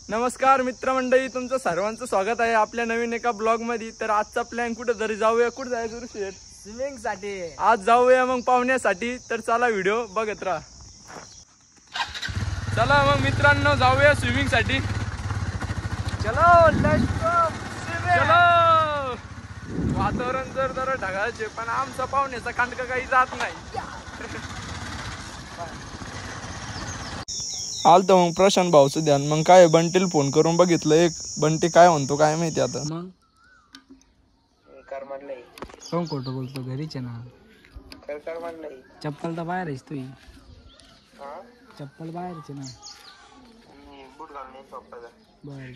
नमस्कार मित्रमंडळी, तुमचं सर्वांचं स्वागत आहे आपल्या नवीन एका ब्लॉग मध्ये। तर आजचा प्लॅन कुठेतरी जाऊया, कुठे जायचं ऋषी? स्विमिंग साठी आज जाऊया मग पाहुण्यासाठी। तर चला व्हिडिओ बघत राहा। चला मग मित्रांनो जाऊया स्विमिंग साठी। चलो लेट्स गो। चलो। वातावरण जरा ढगाळचे पण आमचा पाहुण्याचा कांडका काही जात नाही। आलतो मग प्रशांत भाऊचं ध्यान, मग काय बंटीला फोन करून बघितलं, एक बंटी काय म्हणतो काय माहिती आता। मग कर म्हणलंय कोण खोटं बोलतो, घरीच आहे ना। कर म्हणलंय चप्पल तर बाहेर आहेस तू। चप्पल बाहेरच ना, बूट घालून चप्पल बर।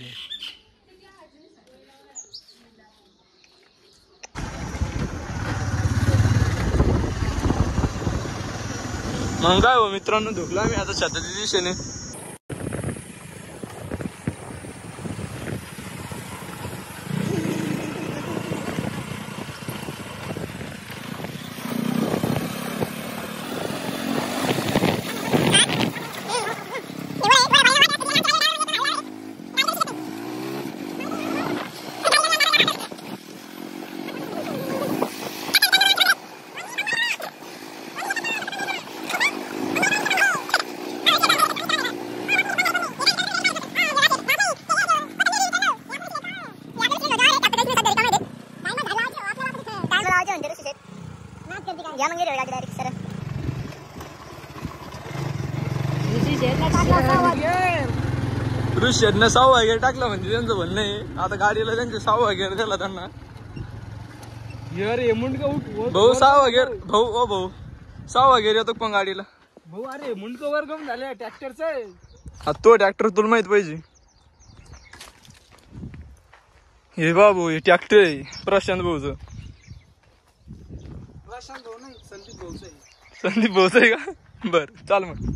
मग काय हो मित्रांनो, धुकला मी आता छताच्या दिशेने। ऋषीने 6 गेअर टाकला म्हणजे त्यांचं म्हणणं आहे, आता गाडीला त्यांचे 6 गेअर दिला त्यांना। अरे मुंडका उठ भाऊ 6 गेअर, भाऊ ओ भाऊ 6 गेअर येतो पण गाडीला। भाऊ अरे मुंडका वर गम झाले ट्रॅक्टरचं। हा तो ट्रॅक्टर तुला माहित पाहिजे। हे बाबू हे ट्रॅक्टर आहे प्रशांत भाऊचं। प्रशांत भाऊ नाही, संदीप भाऊचं आहे। संदीप भाऊचं आहे का? बर चाल मग।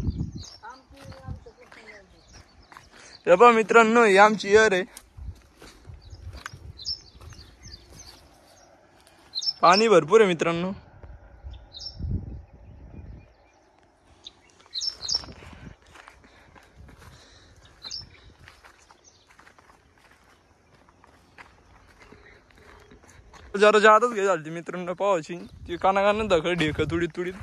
हे बघा मित्रांनो, ही आमची इयर आहे। पाणी भरपूर आहे मित्रांनो। जरा जातच घे झाली मित्रांनो पावाची, ती कानाकानं दखल ढेक तुडीत तुडीत।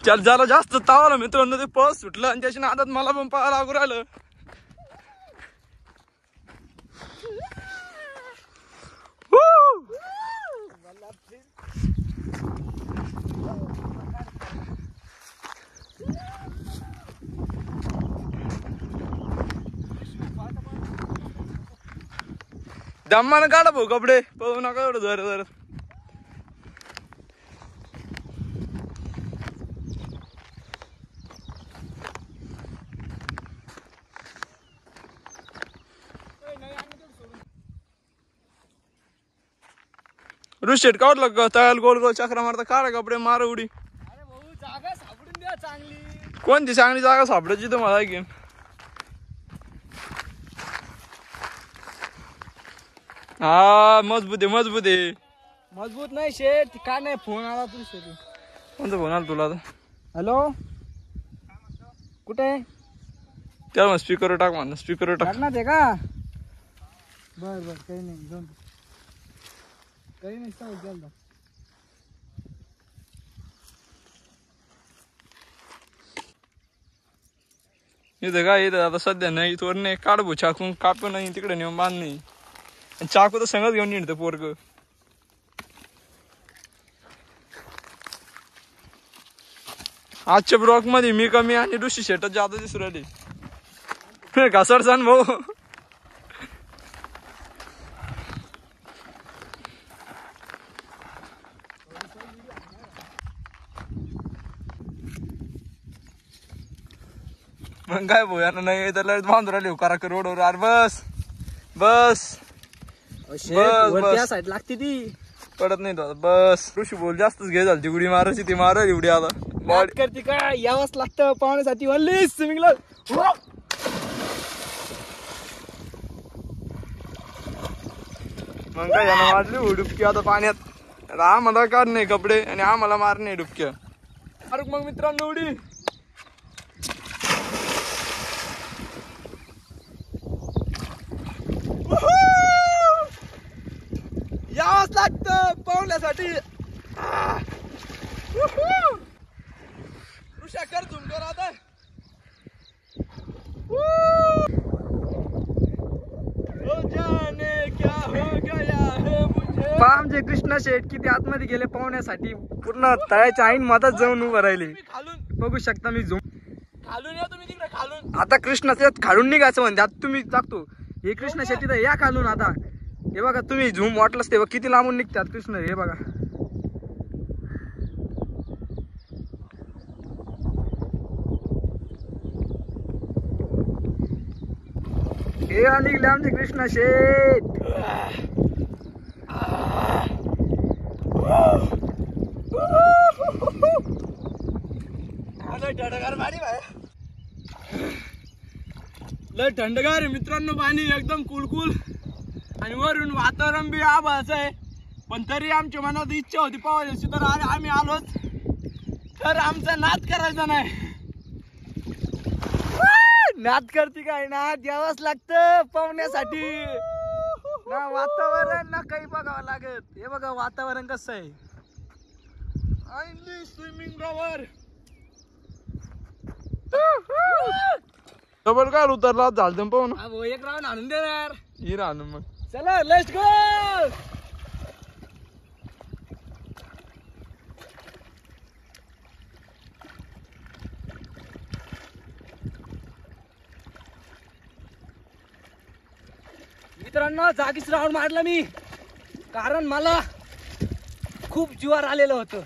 चल जरा जास्त तावला मित्रांनो, ते पळस सुटलं आणि त्याच्या नादात मला पण पाहा लागू राहिलं। दम्मानं काढा भाऊ कपडे, पळू नका एवढं जर जर। ऋषेट काढलं का तयाल गोल गोल चक्रा मारता, काढा कपडे मार उडी। अरे भाऊ जागा सापडून द्या चांगली। कोणती चांगली जागा सापडायची तुम्हाला की? हा मजबूत आहे मजबूत आहे। मजबूत नाही शेट, काय नाही फोन आला तू शेट। कोणता फोन आला तुला आता? हॅलो कुठे? त्याला मग स्पीकर टाक म्हणा, स्पीकर टाक। करणार आहे का? बर बर काही नाही, जाऊन काही नाही सांग। इथं काय इथं आता सध्या नाही, तोर नाही काढबो चाकून कापू नाही, तिकडे नेऊन बांध नाही। चाकू तर संगत घेऊन येतं पोरग। आजच्या ब्लॉक मध्ये मी कमी आणि ऋषी शेटच जादा दिसू राहिले। घासड सांग भाऊ। मग काय भाऊ यानं नाही त्याला बांधून राहिले करा रोडवर। अरे बस बस त्या साईड लागते ती, पडत नाही तो बस। ऋषी बोल जास्तच घे झाली, उडी मारायची ती मार एवढी आता बॉडी करते काय यावंच लागतं पाहुण्यासाठी। वल्ली स्विमिंगला मग काय यानं मारली डुबकी आता पाण्यात। आम्हाला काढणे कपडे आणि आम्हाला मारणे डुबक्या। अरे मग मित्रांनो उडी लागतं पाहुण्यासाठी. ऋषा कर झुम कर आता. आमचे कृष्णा शेठ किती आतमध्ये गेले पाहुण्यासाठी. पूर्ण तळ्याच्या आईन मधात जाऊन उभं राहिले. बघू शकता मी झूम खालून या तुम्ही तिकडे खालून. आता कृष्णाचे खालून निघायचं म्हणते. आता तुम्ही टाकतो हे कृष्णा शेट्टी तर या खालून. आता हे बघा तुम्ही झूम वाटलंच ते किती लांबून निघतात कृष्ण. हे बघा हे निघले आमचे कृष्णा शेठ. लय थंडगार आहे मित्रांनो पाणी एकदम कुलकुल. आणि वरून वातावरण बी आभाळाचं आहे. पण तरी आमच्या मनात इच्छा होती पावायची तर आम्ही आलोच. तर आमचा नाद करायचा नाही. नाद करते काय नाद यावंच लागतं पाहुण्यासाठी. ना वातावरण ना काही बघावं लागत. हे बघा वातावरण कसं आहे. स्विमिंग रवर डबल काय उतरला झालं पाहून. एक राऊंड आणून देणार ही राहणं मग. चला लेट्स गो. मित्रांनो जागीच राऊंड मारला मी. कारण मला खूप जीवावर आलेलं होतं.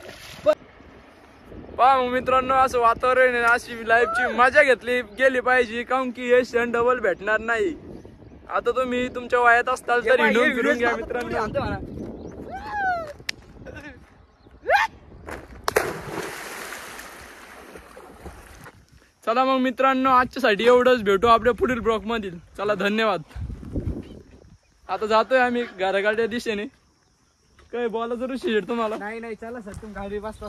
पहा मित्रांनो असं वातावरण आहे. अशी लाईफची मजा घेतली गेली पाहिजे. काऊन की हे क्षण डबल भेटणार नाही. आता तुम्ही तुमच्या वयात असताल तर हिंडून फिरून घ्या मित्रांनो. चला मग मित्रांनो आजच्यासाठी एवढंच. भेटू आपल्या पुढील ब्लॉग मधील. चला धन्यवाद. आता जातोय आम्ही घराकडच्या दिशेने. काय बोला जरूर शेड तुम्हाला. नाही नाही चला सर तुम्ही गाडी बसता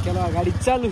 केला गाडी चालू.